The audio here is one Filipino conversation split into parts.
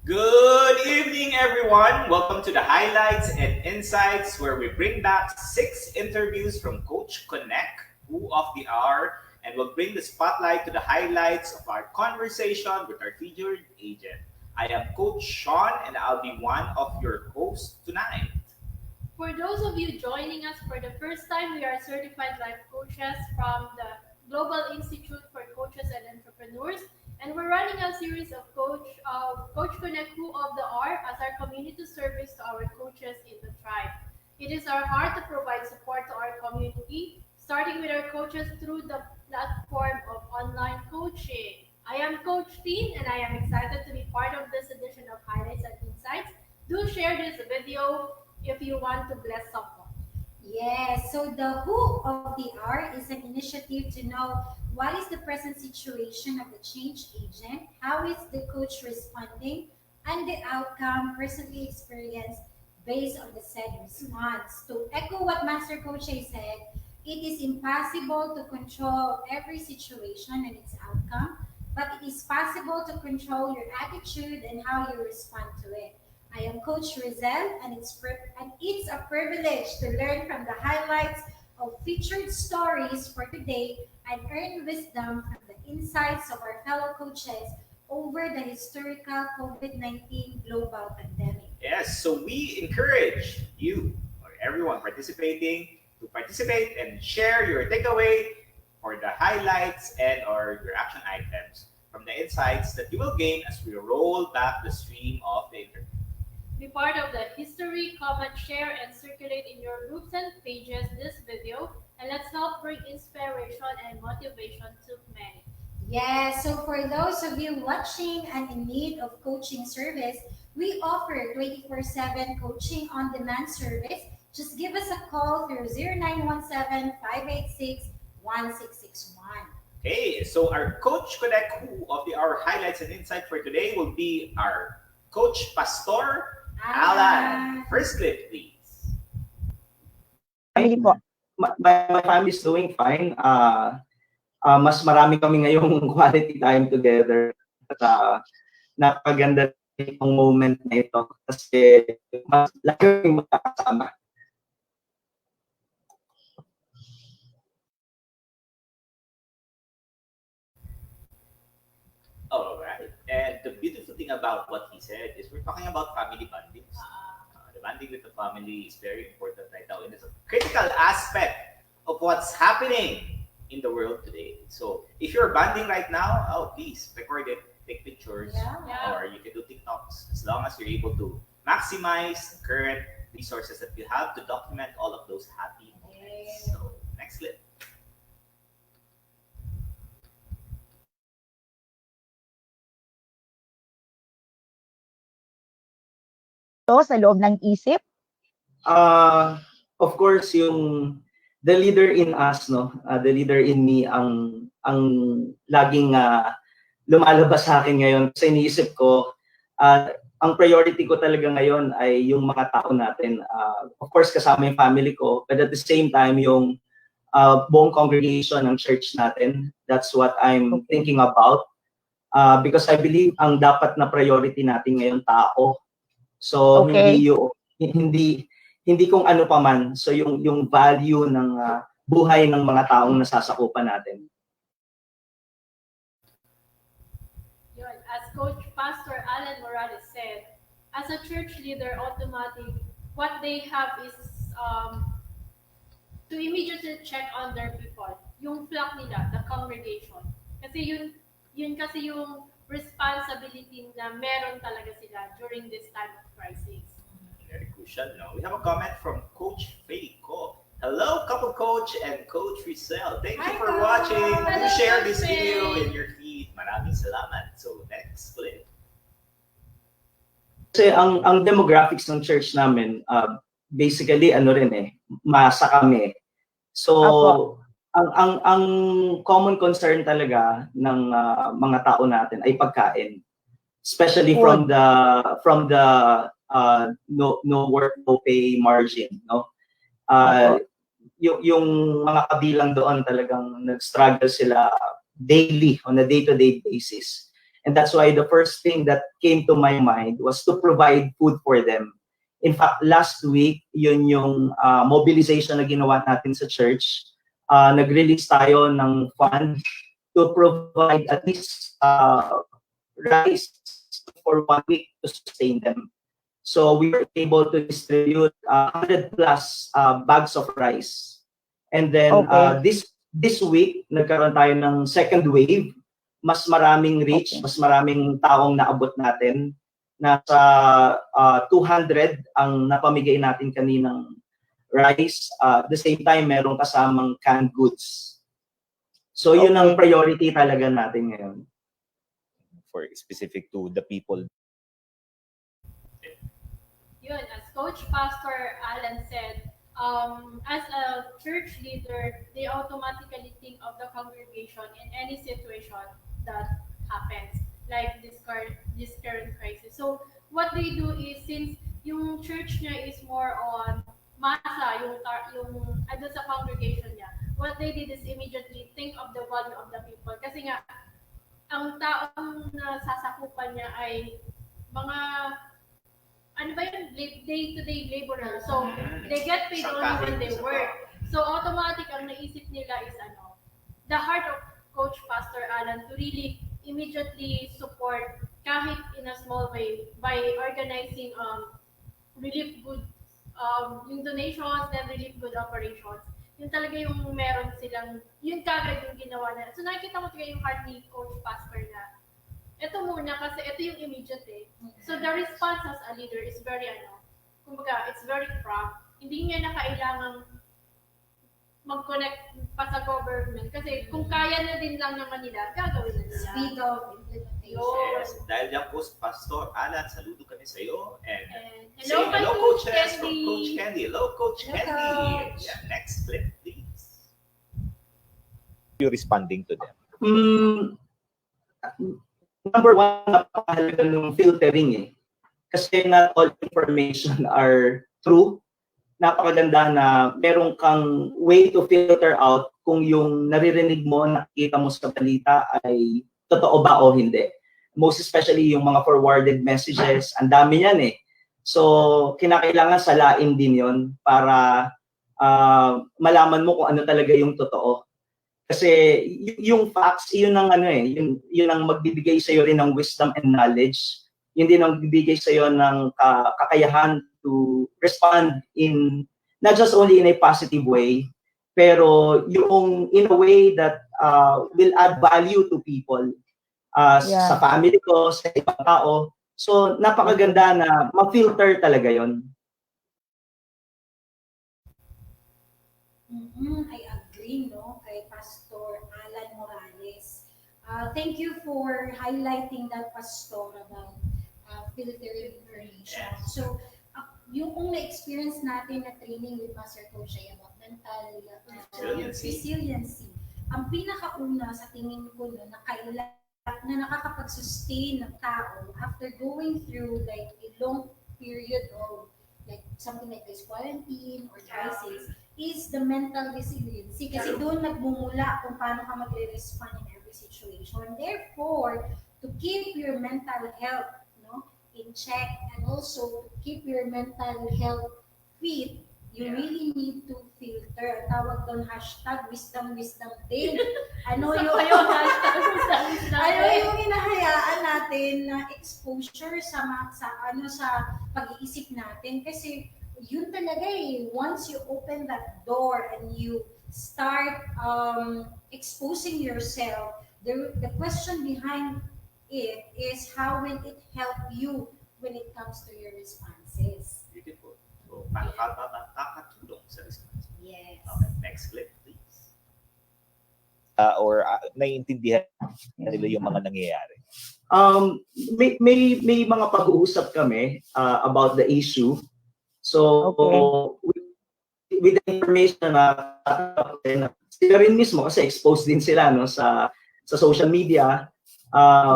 Good evening, everyone. Welcome to the Highlights and Insights, where we bring back 6 interviews from Coach Connect, Who of the Hour, and we'll bring the spotlight to the highlights of our conversation with our featured agent. I am Coach Sean, and I'll be one of your hosts tonight. For those of you joining us for the first time, we are certified life coaches from the Global Institute for Coaches and Entrepreneurs, and we're running a series of Coach Connect Who of the R as our community service to our coaches in the tribe. It is our heart to provide support to our community, starting with our coaches through the platform of online coaching. I am Coach Teen, and I am excited to be part of this edition of Highlights and Insights. Do share this video if you want to bless someone. Yes, so the Who of the Hour is an initiative to know what is the present situation of the change agent, how is the coach responding, and the outcome personally experienced based on the said response. To echo what Master Coach said, it is impossible to control every situation and its outcome, but it is possible to control your attitude and how you respond to it. I am Coach Rizel, and it's a privilege to learn from the highlights of featured stories for today and earn wisdom from the insights of our fellow coaches over the historical COVID-19 global pandemic. Yes, so we encourage you or everyone participating to participate and share your takeaway for the highlights and or your action items from the insights that you will gain as we roll back the stream of the interview. Be part of the history, comment, share, and circulate in your groups and pages this video, and let's help bring inspiration and motivation to many. Yes, so for those of you watching and in need of coaching service, we offer 24/7 coaching on demand service. Just give us a call through 0917-586-1661. Okay, so our Coach Connect Who of the Hour highlights and insight for today will be our Coach Pastor Allan. First clip, please. Family po. My family is doing fine. Mas marami kami ngayong quality time together. At napaganda itong moment na ito kasi mas lagi kaming magkakasama. All right. And the beautiful thing about what he said is we're talking about family bondings. The bonding with the family is very important right now, and it's a critical aspect of what's happening in the world today. So if you're bonding right now, oh please record it, take pictures, Yeah. or you can do TikToks as long as you're able to maximize the current resources that you have to document all of those happy moments. So next clip. Sa loob ng isip? Of course, yung the leader in us, no, the leader in me ang laging lumalabas sa akin ngayon. Kasi iniisip ko, ang priority ko talaga ngayon ay yung mga tao natin. Of course, kasama yung family ko, but at the same time, yung buong congregation ng church natin. That's what I'm thinking about. Because I believe ang dapat na priority natin ngayon tao. So Okay. hindi kung ano pa man. So yung value ng buhay ng mga taong nasasakupan natin. Yun, as Coach Pastor Allan Morales said, as a church leader, automatic, what they have is to immediately check on their people. Yung flock nila, the congregation. Kasi yun kasi yung responsibility na meron talaga sila during this time of crisis. Very crucial. No? We have a comment from Coach Feico. Hello, couple coach and Coach Rizel. Thank you Hi, for Coach. watching. Hello, Please share Coach this video Faye. in your feed. Maraming salamat. So next clip. Kasi ang demographics ng church namin, basically ano rin masa kami. So Apo. ang common concern talaga ng mga tao natin ay pagkain. Especially from the no work no pay margin, no? Yung mga kabilang doon talagang nag-struggle sila daily on a day-to-day basis. And that's why the first thing that came to my mind was to provide food for them. In fact, last week, yun yung mobilization na ginawa natin sa church. Nag-release tayo ng fund to provide at least rice for 1 week to sustain them. So we were able to distribute 100 plus bags of rice. And then Okay. this week, nagkaroon tayo ng second wave. Mas maraming reach, Okay. mas maraming taong naabot natin. Nasa 200 ang napamigay natin kaninang rice. At the same time, merong kasamang canned goods. So yun ang Okay. priority talaga natin ngayon. For specific to the people. Yun, as Coach Pastor Allan said, as a church leader, they automatically think of the congregation in any situation that happens, like this current crisis. So what they do is, since yung church niya is more on masa, yung andun sa congregation niya, what they did is immediately think of the value of the people. Kasi nga, ang taong nasasakupan niya ay mga ano ba yun, day-to-day laborer. So, they get paid only when they work. So, automatic ang naisip nila is the heart of Coach Pastor Allan to really immediately support kahit in a small way by organizing relief goods, yung donations, then relief good operations. Yun talaga yung meron silang, yun kagad yung ginawa na. So, nakikita mo talaga yung heart ni Coach Pastor na ito muna kasi ito yung immediate eh. So the response as a leader is very kumbaga, it's very prompt. Hindi niya na kailangang mag-connect pa sa government kasi kung kaya na din lang naman nila, gagawin na nila. Speed of implementation. Yes. Dahil dyan po, Pastor Allan, saludo kami sa iyo. And hello, say hello, Coach coaches, from Candy. Coach Candy. Hello, Coach Hello, Candy. Coach. Yeah, next clip, please. You responding to them. Number one, napakahalaga ng filtering eh. Kasi not all information are true. Napakaganda na meron kang way to filter out kung yung naririnig mo, nakikita mo sa balita ay totoo ba o hindi. Most especially yung mga forwarded messages, ang dami yan eh. So, kinakailangan salain din yon para malaman mo kung ano talaga yung totoo. Kasi yung facts, yun ang yun ang magbibigay sa iyo rin ng wisdom and knowledge. Yun din ang magbibigay sa iyo ng kakayahan to respond in not just only in a positive way, pero yung in a way that will add value to people, sa family ko, sa ibang tao. So napakaganda na ma-filter talaga yon. I agree, no, kay Pastor Allan Morales. Thank you for highlighting that, Pastor, about filtering information. So, yung na-experience natin na training with Pastor Coach ay about mental resiliency. Ang pinakauna sa tingin ko no, na nakakapag-sustain ng tao after going through like a long period of like something like this quarantine or crisis is the mental resiliency. Kasi doon nagmumula kung paano ka magre-respond in every situation. Therefore, to keep your mental health in check and also to keep your mental health fit, you really need to filter. Tawag doon #wisdom din. Ano yung hinahayaan natin na exposure sa pag-iisip natin kasi yun talaga eh, once you open that door and you start exposing yourself, the question behind it is how will it help you when it comes to your responses? Beautiful. So, paano ka makakatulong sa response? Yes. Okay, next clip, please. Naiintindihan nila yung mga nangyayari. May mga pag-uusap kami about the issue. So, with the information na sila rin mismo kasi exposed din sila sa social media.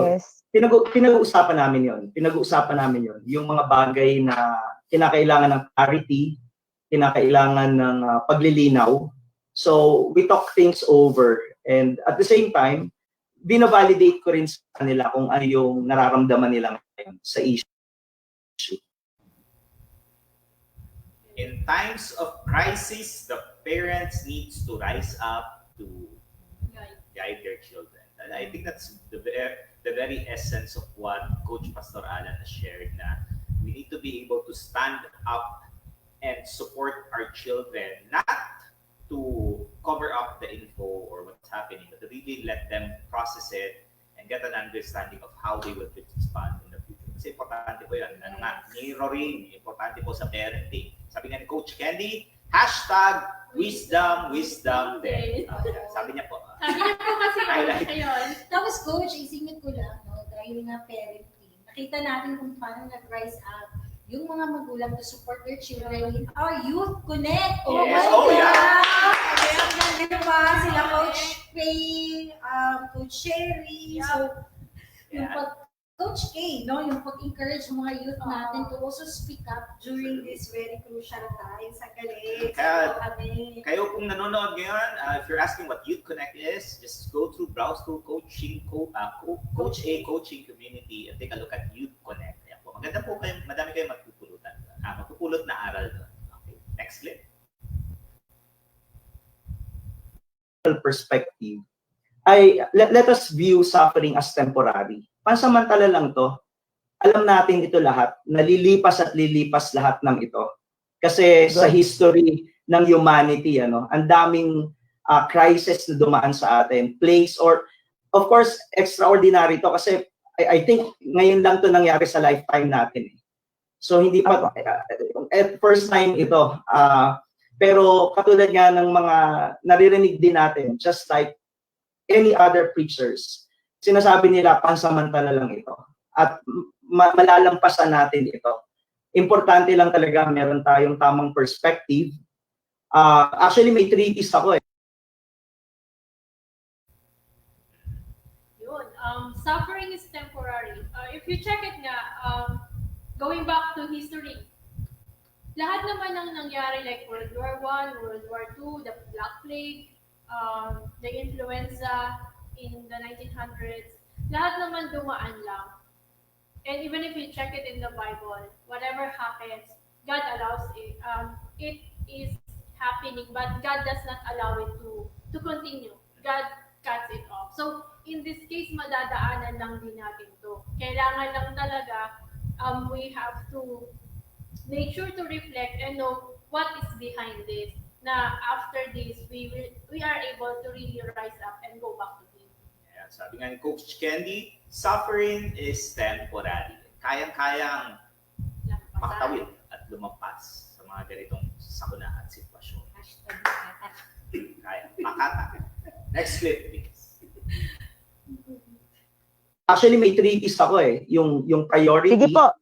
Yes. Pinag-uusapan namin yon. Yung mga bagay na kinakailangan ng clarity, kinakailangan ng paglilinaw. So, we talk things over. And at the same time, binavalidate ko rin sa kanila kung ano yung nararamdaman nila ngayon sa issue. In times of crisis, the parents needs to rise up to guide their children. And I think that's the very essence of what Coach Pastor Allan has shared, na we need to be able to stand up and support our children, not to cover up the info or what's happening, but to really let them process it and get an understanding of how they will respond in the future. Kasi importante po yun. Ano nga, mirroring, importante po sa parenting. Sabi nga ni Coach Candy, #wisdom din. Sabi niya po. Sabi niya po kasi ayun. Tapos coach, isingit ko lang, no, dahil nga parenting, nakita natin kung paano nag-rise up yung mga magulang to support their children in our Youth Connect. Oh Yes. my Oh, God! yeah. Ang ganda diba? Sila Coach Faye, Coach Sherry. So, yung Yeah. Coach K, no, yung pag-encourage ng mga youth natin to also speak up during this very crucial times. Ang galing. Kaya- Kami. Kayo kung nanonood ngayon, if you're asking what Youth Connect is, just browse through Coach A Coaching Community and take a look at Youth Connect. Ayan po. Maganda po kayo, madami kayong magpupulot na aral doon. Okay, next clip. Perspective ay let us view suffering as temporary. Pansamantala lang to. Alam natin ito lahat, nalilipas at lilipas lahat ng ito. Kasi sa history ng humanity, ang daming crisis na dumaan sa atin, place or of course extraordinary to kasi I think ngayon lang to nangyari sa lifetime natin. So hindi pa at first time ito. Pero katulad nga ng mga naririnig din natin, just like any other preachers, sinasabi nila pansamantala lang ito. At malalampasan natin ito. Importante lang talaga meron tayong tamang perspective. Actually, may treatise ako eh. Yun. Suffering is temporary. If you check it nga, going back to history, lahat naman ng nangyari like World War I, World War II, the Black Plague, the influenza in the 1900s, lahat naman dumaan lang. And even if you check it in the Bible, whatever happens, God allows it. It is happening, but God does not allow it to continue. God cuts it off. So, in this case, madadaanan lang din natin to. Kailangan lang talaga, we have to make sure to reflect and know what is behind this. Na after this, we are able to really rise up and go back to Him. Yeah, sabi nga ni Coach Candy, suffering is temporary. Kayang-kayang makatawid at lumampas sa mga ganitong sakuna at sitwasyon. Kaya, makata. Next clip, please. Actually, may treatise ako eh. Yung priority. Sige po.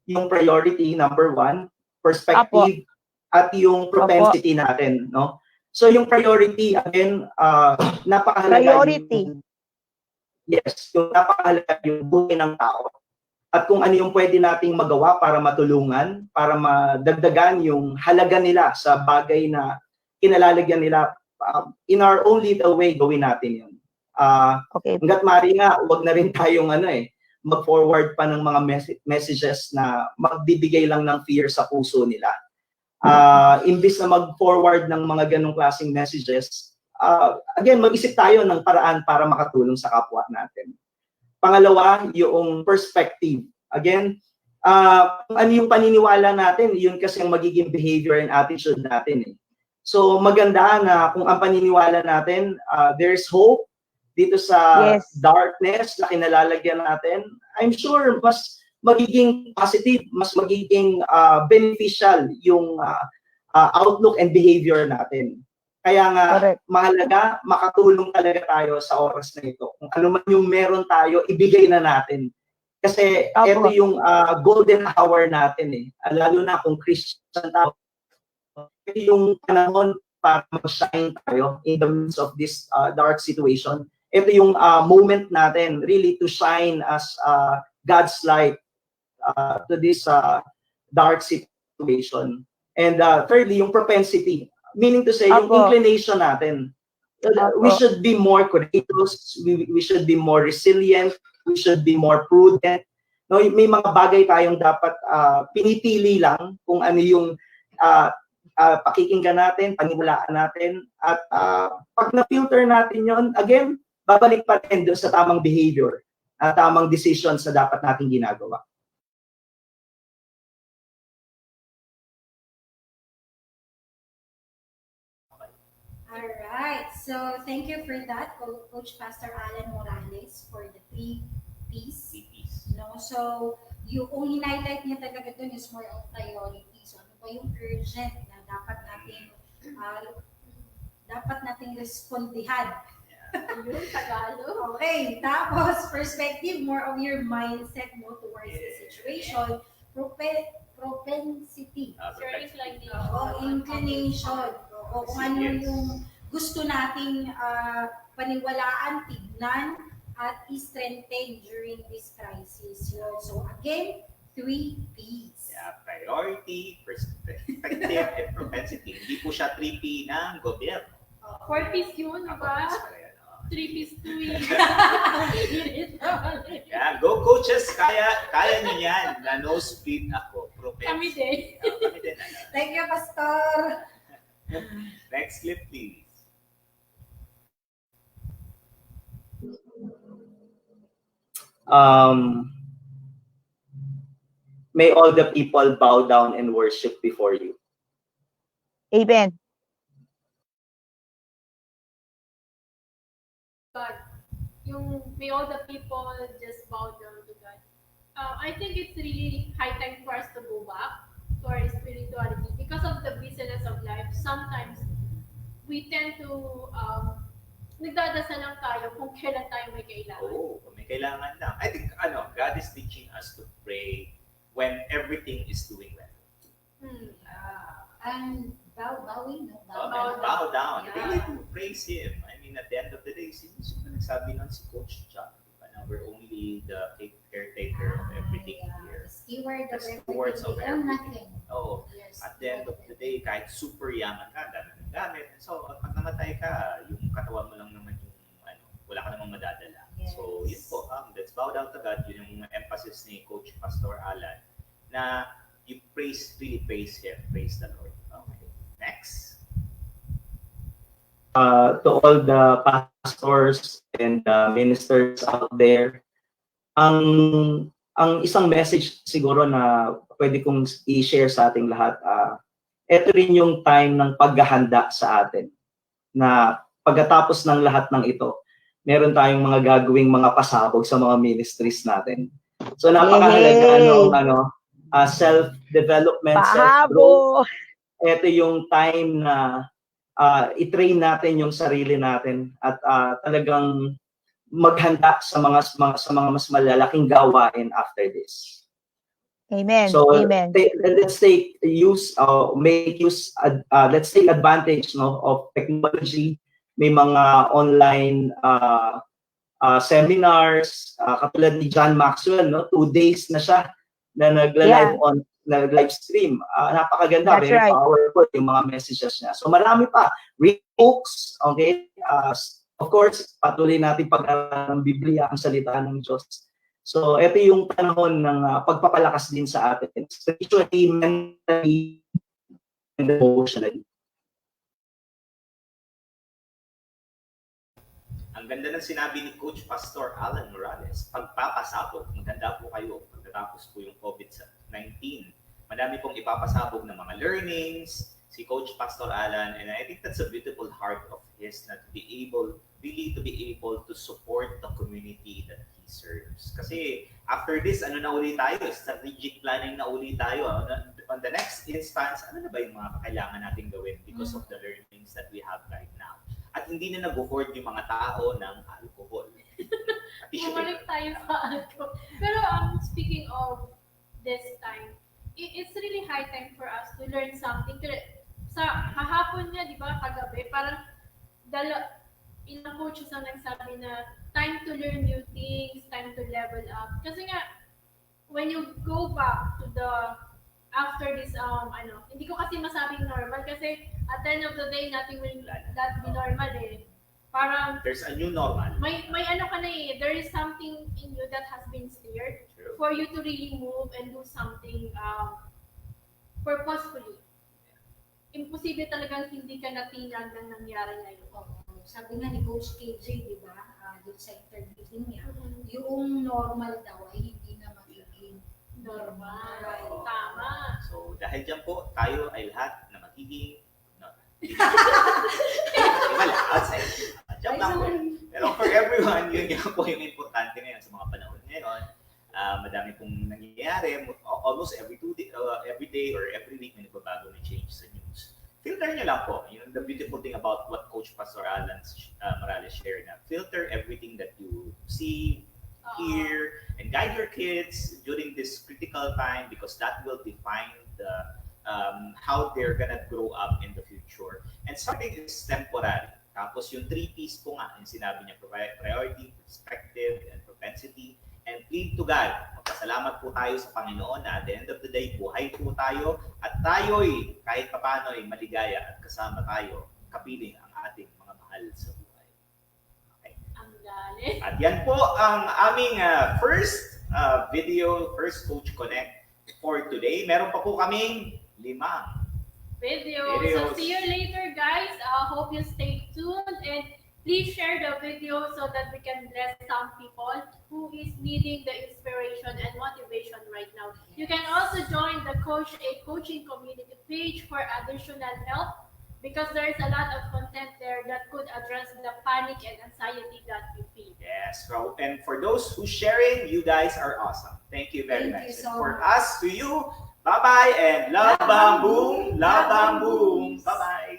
Yung priority, number 1, perspective, at yung propensity natin, no? So yung priority, again, napakahalaga. Priority. Yes, yung napakahalaga yung buhay ng tao. At kung ano yung pwede nating magawa para matulungan, para madagdagan yung halaga nila sa bagay na kinalalagyan nila, in our own little way, gawin natin yun. Okay. Hanggat maaari nga, huwag na rin tayong mag-forward pa ng mga messages na magbibigay lang ng fear sa puso nila. Imbis na mag-forward ng mga ganong klaseng messages, again, mag-isip tayo ng paraan para makatulong sa kapwa natin. Pangalawa, yung perspective. Again, kung ano yung paniniwala natin, yun kasi ang magiging behavior and attitude natin. So maganda na kung ang paniniwala natin, there's hope dito sa darkness na kinalalagyan natin, I'm sure mas magiging positive, mas magiging beneficial yung outlook and behavior natin. Kaya nga, mahalaga, makatulong talaga tayo sa oras na ito. Kung ano man yung meron tayo, ibigay na natin. Kasi ito yung golden hour natin eh. Lalo na kung Christian tayo. Ito yung panahon para mag-shine tayo in the midst of this dark situation. Ito yung moment natin really to shine as God's light to this dark situation. And thirdly, yung propensity. Meaning to say, yung inclination natin. We Opo. should be more courageous, we should be more resilient, we should be more prudent. No, may mga bagay tayong dapat pinipili lang kung ano yung uh, pakikinggan natin, paniwalaan natin, at pag na-filter natin yon, again, babalik pa rin doon sa tamang behavior, tamang decisions na dapat natin ginagawa. Alright, so thank you for that, Coach Pastor Allan Morales, for the 3 P's. No, so yung highlight niya talaga dun is more of priority. So ano ba yung urgent na dapat nating respondihan? Yung Tagalog. Okay, tapos perspective, more of your mindset mo towards the situation. Propensity. Your inclination. Inclination. O kung ano yung gusto nating paniwalaan, tignan, at i-strengthen during this crisis. So again, 3 P's. Yeah, priority, perspective, and propensity. Hindi po siya 3P ng gobyerno. 4 P's yun, di ba? 3 P's to win. Yeah, go coaches, kaya niyo yan. Na no speed ako. Kami din. Kami din. Thank you, Pastor. Next clip, please. May all the people bow down and worship before you. Amen. God, yung may all the people just bow down to God. I think it's really high time for us to go back to our spirituality because of the busyness of life. Sometimes we tend to nagdadasal lang tayo kung kailan tayo may kailangan. Oh, kung may kailangan lang. I think God is teaching us to pray when everything is doing well. And bowing, no? Bow down. Yeah. Really to praise Him. I mean, at the end of the day, sino nagsabi nun si Coach John? Na we're only the caretaker of everything here. The stewards of we own everything. nothing. Oh, Yes. at the end of the day, kahit super yaman ka, dami ng gamit. So, pag namatay ka, yung katawan mo lang naman yung, wala ka namang madadala. Yes. So, yun po, let's bow down to God. Yun yung emphasis ni Coach Pastor Allan, na you really praise Him. Praise the Lord. Okay. Next. To all the pastors and ministers out there, ang isang message siguro na pwede kong i-share sa ating lahat, ito rin yung time ng paghahanda sa atin, na pagkatapos ng lahat ng ito, meron tayong mga gagawing mga pasabog sa mga ministries natin. So napakahalaga ng self-development, self-growth. Ito yung time na i-train natin yung sarili natin at talagang maghanda sa mga mas malalaking gawain after this. Amen. So Amen. let's take advantage of technology. May mga online seminars, katulad ni John Maxwell, 2 days na siya na nag-live stream. Napakaganda, That's very right. powerful yung mga messages niya. So marami pa. Read books, okay? Of course, patuloy natin pag-aaral ng Biblia, ang salita ng Diyos. So ito yung panahon ng pagpapalakas din sa atin, spiritually, mentally, and emotionally. Ang ganda ng sinabi ni Coach Pastor Allan Morales, pagpapasabog, maganda po kayo pagkatapos po yung COVID-19. Madami pong ipapasabog ng mga learnings, si Coach Pastor Allan, and I think that's a beautiful heart of his na to be able to support the community that he serves. Kasi after this, na uli tayo? Strategic planning na uli tayo. On the next instance, ano na ba yung mga kailangan natin gawin because of the learnings that we have right now? At hindi na nag-hoard yung mga tao ng alcohol. Bumalik tayo sa alcohol. Pero speaking of this time, it's really high time for us to learn something. Sa hahapon nga, di ba, kagabi, parang ilang coaches ang nagsabi na time to learn new things, time to level up. Kasi nga, when you go back to after this, hindi ko kasi masabing normal kasi at the end of the day, nothing will that be normal eh. Parang There's a new normal. may ano ka na eh, there is something in you that has been steered True. for you to really move and do something purposefully. Imposible talagang hindi ka natingnan ng nangyari ngayon. Oo. Sabi nga ni Coach KJ, di ba, doon sa interview niya, yung normal daw ay hindi na magiging Normal. normal. Tama. So, dahil dyan po, tayo ay lahat na magiging wala, outside. Joke lang po. Pero for everyone, yun nga po yung importante ngayon sa mga panahon ngayon. Madami pong nangyayari, almost every day or every week may nagbabago, may change sa news. Filter nyo lang po. You know, the beautiful thing about what Coach Pastor Allan Morales shared na filter everything that you see, hear, and guide your kids during this critical time because that will define the how they're gonna grow up in the future. And something is temporary. Tapos yung 3 P's po nga, yung sinabi niya, priority, perspective, and propensity, and plead to God. Magpasalamat po tayo sa Panginoon na at the end of the day, buhay po tayo at tayo'y kahit papano'y maligaya at kasama tayo, kapiling ang ating mga mahal sa buhay. Okay. Ang galing. At yan po ang aming first video, first Coach Connect for today. Meron pa po kaming 5 Video. Videos. So see you later, guys. Hope you stay tuned and please share the video so that we can bless some people who is needing the inspiration and motivation right now. You can also join the coaching community page for additional help because there is a lot of content there that could address the panic and anxiety that you feel. Yes, bro. And for those who sharing, you guys are awesome. Thank you very Thank you much. so And for much. us, to you, bye-bye and love bang boom, love bang boom. Bye-bye.